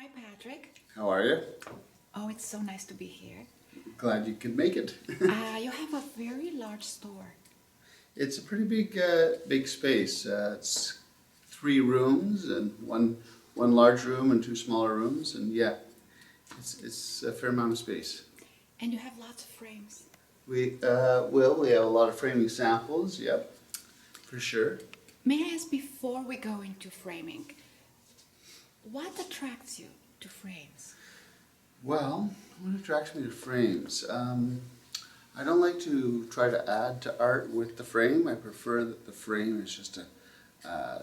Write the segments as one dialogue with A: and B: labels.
A: Hi, Patrick.
B: How are you?
A: Oh, it's so nice to be here.
B: Glad you could make it.
A: You have a very large store.
B: It's a pretty big space. It's 3 rooms and one large room and 2 smaller rooms, and yeah, it's a fair amount of space.
A: And you have lots of frames.
B: We we have a lot of framing samples. Yep, for sure.
A: May I ask before we go into framing, what attracts you to frames?
B: Well, what attracts me to frames? I don't like to try to add to art with the frame. I prefer that the frame is just a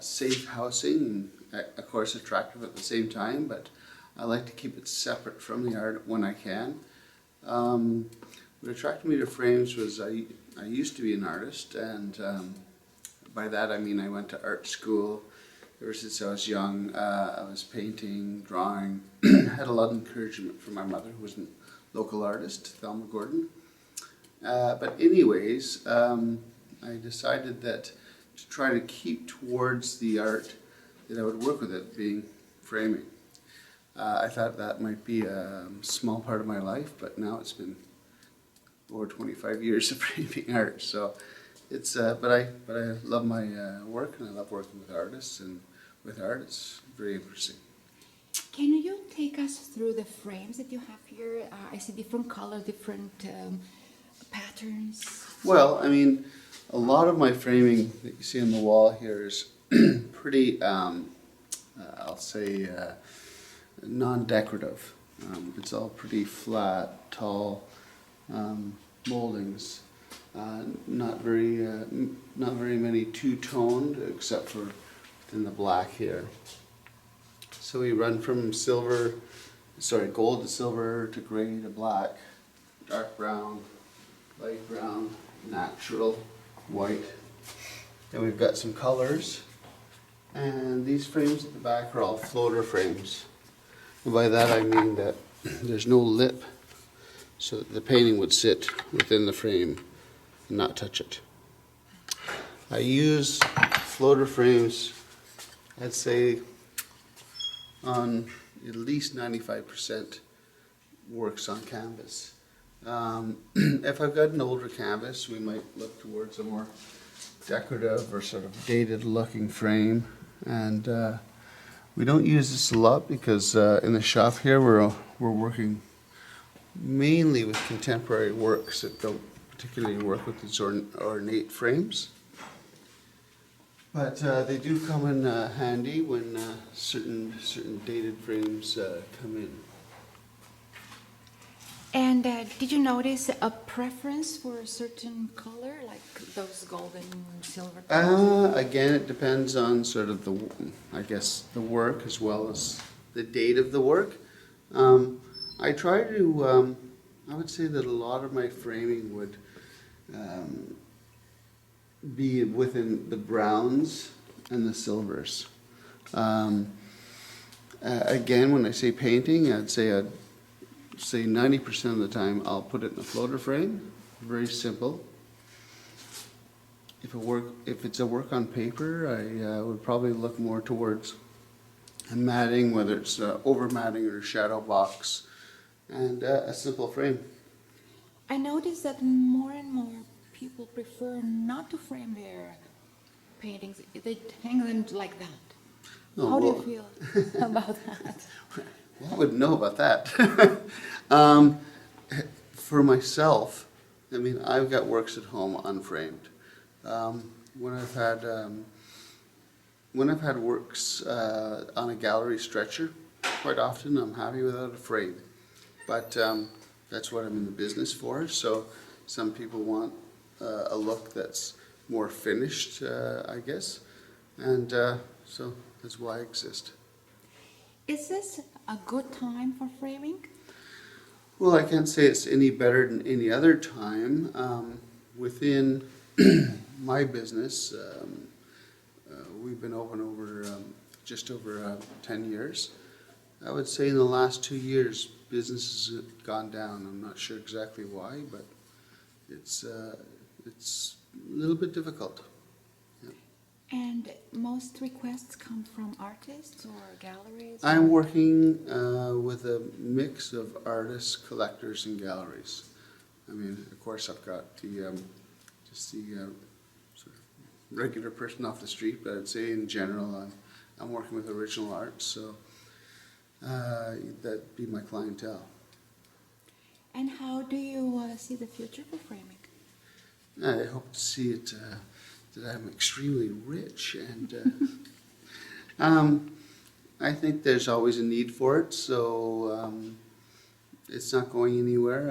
B: safe housing, and of course attractive at the same time, but I like to keep it separate from the art when I can. What attracted me to frames was I used to be an artist, and by that I mean I went to art school. Ever since I was young, I was painting, drawing, had a lot of encouragement from my mother, who was a local artist, Thelma Gordon. But anyways, I decided that to try to keep towards the art that I would work with it, being framing. I thought that might be a small part of my life, but now it's been over 25 years of framing art. So it's but I love my work, and I love working with artists, and with art it's very interesting.
A: Can you take us through the frames that you have here? I see different colors, different patterns.
B: Well, I mean, a lot of my framing that you see on the wall here is pretty, I'll say, non-decorative. It's all pretty flat, tall moldings. Not very many two-toned, except for within the black here. So we run from gold to silver to gray to black, dark brown, light brown, natural, white. Then we've got some colors, and these frames at the back are all floater frames. And by that I mean that there's no lip, so that the painting would sit within the frame and not touch it. I use floater frames, I'd say, on at least 95% works on canvas. If I've got an older canvas, we might look towards a more decorative or sort of dated looking frame. And we don't use this a lot because in the shop here we're working mainly with contemporary works that don't particularly work with these ornate frames. But they do come in handy when certain dated frames come in.
A: And did you notice a preference for a certain color, like those golden silver colors?
B: Again, it depends on sort of the work as well as the date of the work. I try to, I would say that a lot of my framing would be within the browns and the silvers. Again, when I say painting, I'd say 90% of the time I'll put it in a floater frame, very simple. If it's a work on paper, I would probably look more towards a matting, whether it's over matting or a shadow box, and a simple frame.
A: I noticed that more and more people prefer not to frame their paintings. They hang them like that.
B: Oh,
A: How do
B: well,
A: you feel about that?
B: I wouldn't know about that. For myself, I mean, I've got works at home unframed. When I've had works on a gallery stretcher, quite often I'm happy without a frame. But that's what I'm in the business for. So some people want a look that's more finished, I guess, and so that's why I exist.
A: Is this a good time for framing?
B: Well, I can't say it's any better than any other time. Within my business, we've been open over just over 10 years. I would say in the last 2 years, business has gone down. I'm not sure exactly why, but it's a little bit difficult. Yeah.
A: And most requests come from artists or galleries?
B: I'm
A: or-
B: working with a mix of artists, collectors, and galleries. I mean, of course, I've got the just the sort of regular person off the street, but I'd say in general, I'm working with original art, so that'd be my clientele.
A: And how do you see the future for framing?
B: I hope to see it that I'm extremely rich, and I think there's always a need for it, so it's not going anywhere.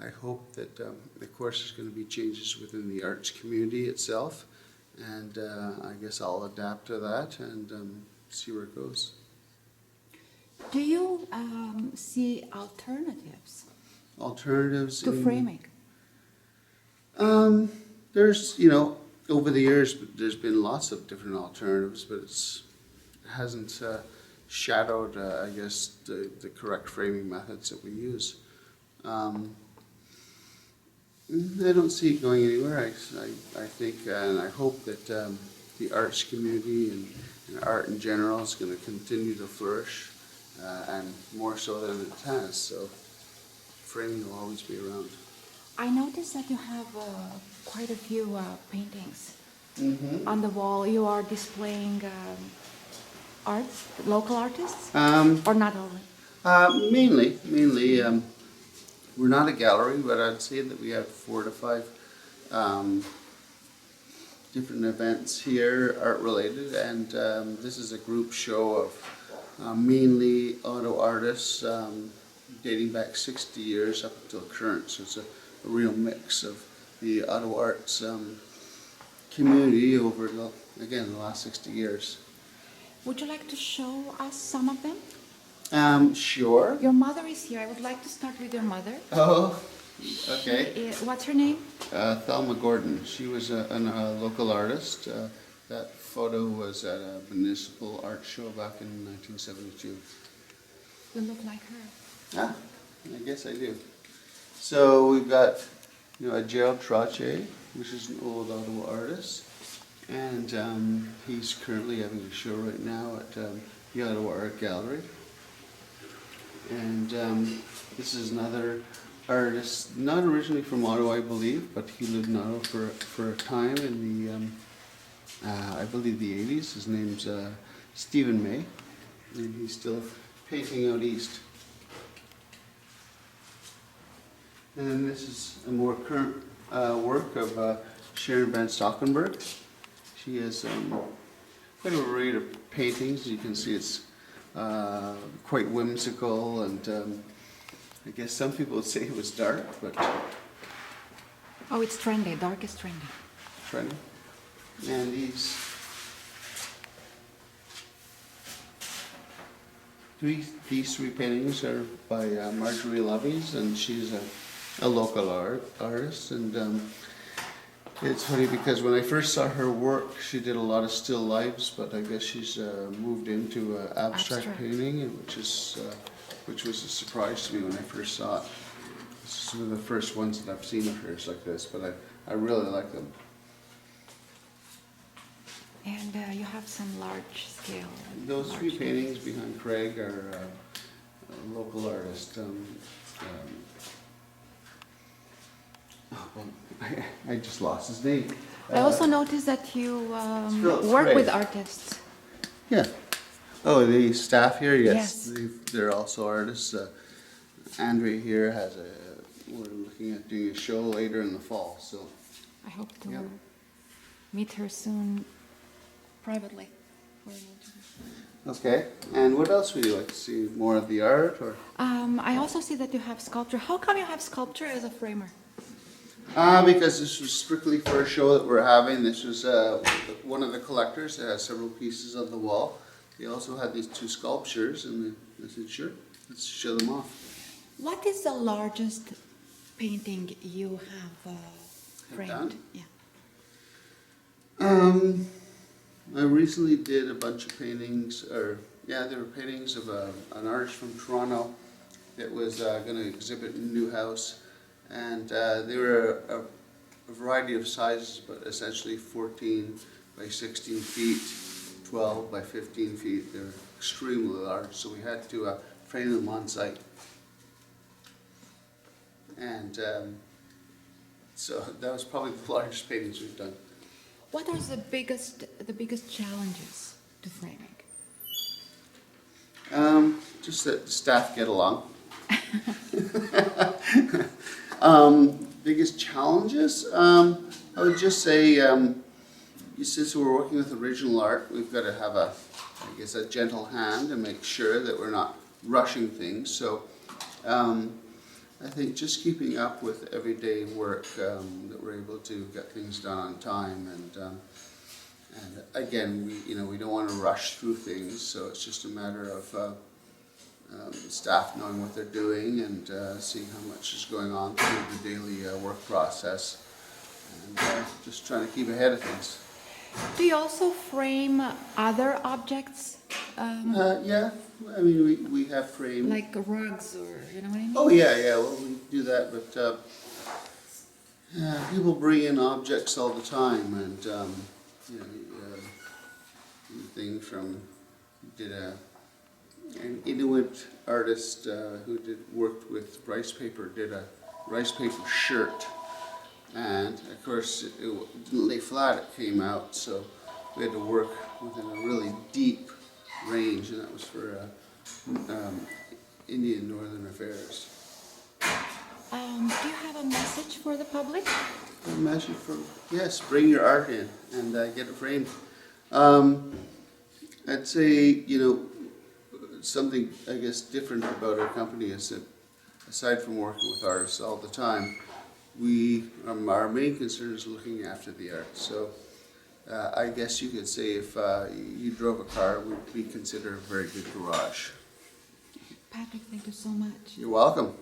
B: I hope that, of course, there's going to be changes within the arts community itself, and I guess I'll adapt to that and see where it goes.
A: Do you see alternatives
B: Alternatives
A: to framing?
B: There's, over the years, there's been lots of different alternatives, but it hasn't shadowed, I guess, the correct framing methods that we use. I don't see it going anywhere. I think and I hope that the arts community and art in general is going to continue to flourish, and more so than it has. So framing will always be around.
A: I noticed that you have quite a few paintings
B: Mm-hmm.
A: on the wall. You are displaying art, local artists, or not only?
B: Mainly, we're not a gallery, but I'd say that we have 4 to 5 different events here, art related, and this is a group show of mainly Ottawa artists dating back 60 years up until current, so it's a real mix of the Ottawa arts community over, the last 60 years.
A: Would you like to show us some of them?
B: Sure.
A: Your mother is here. I would like to start with your mother.
B: Oh, okay.
A: What's her name?
B: Thelma Gordon. She was a local artist. That photo was at a municipal art show back in 1972.
A: You look like her.
B: Ah, I guess I do. So we've got, a Gerald Trottier, which is an old Ottawa artist, and he's currently having a show right now at the Ottawa Art Gallery. And this is another artist, not originally from Ottawa, I believe, but he lived in Ottawa for a time in the, I believe, the 80s. His name's Stephen May, and he's still painting out east. And this is a more current work of Sharon Van Stockenberg. She has quite a variety of paintings. You can see it's quite whimsical, and I guess some people would say it was dark, but
A: Oh, it's trendy. Dark is trendy.
B: trendy. And these 3 paintings are by Marjorie Lovies, and she's a local artist. And it's funny because when I first saw her work, she did a lot of still lifes, but I guess she's moved into abstract painting, which was a surprise to me when I first saw it. This is one of the first ones that I've seen of hers like this, but I really like them.
A: And you have some large scale.
B: Those 3 paintings behind Craig are a local artist. I just lost his name.
A: I also noticed that you
B: Phil
A: work
B: Craig.
A: with artists.
B: Yeah. Oh, the staff here, yes.
A: Yes.
B: They're also artists. Andrea here we're looking at doing a show later in the fall, so.
A: I hope to
B: Yep.
A: meet her soon privately. for an interview.
B: Okay, and what else would you like to see? More of the art, or?
A: I also see that you have sculpture. How come you have sculpture as a framer?
B: Because this was strictly for a show that we're having. This was one of the collectors that has several pieces on the wall. He also had these 2 sculptures, and I said, sure, let's show them off.
A: What is the largest painting you have framed?
B: done?
A: Yeah.
B: I recently did a bunch of paintings, they were paintings of an artist from Toronto that was going to exhibit in a new house, and they were a variety of sizes, but essentially 14 by 16 feet, 12 by 15 feet. They're extremely large, so we had to frame them on site. And so that was probably the largest paintings we've done.
A: What are the biggest challenges to framing?
B: Just that the staff get along. Biggest challenges? I would just say, since we're working with original art, we've got to have a gentle hand and make sure that we're not rushing things. So I think just keeping up with everyday work, that we're able to get things done on time, and again, we don't want to rush through things, so it's just a matter of staff knowing what they're doing and seeing how much is going on through the daily work process, and just trying to keep ahead of things.
A: Do you also frame other objects?
B: Yeah, I mean, we have framed.
A: Like rugs, or you know what I mean?
B: Oh yeah, well we do that, but people bring in objects all the time, and thing from an Inuit artist who worked with rice paper, did a rice paper shirt, and of course it didn't lay flat, it came out, so we had to work within a really deep range, and that was for Indian Northern Affairs.
A: Do you have a message for the public?
B: A message from, yes, bring your art in and get it framed. I'd say, something, I guess, different about our company is that aside from working with artists all the time, our main concern is looking after the art. So I guess you could say if you drove a car, we'd be considered a very good garage.
A: Patrick, thank you so much.
B: You're welcome.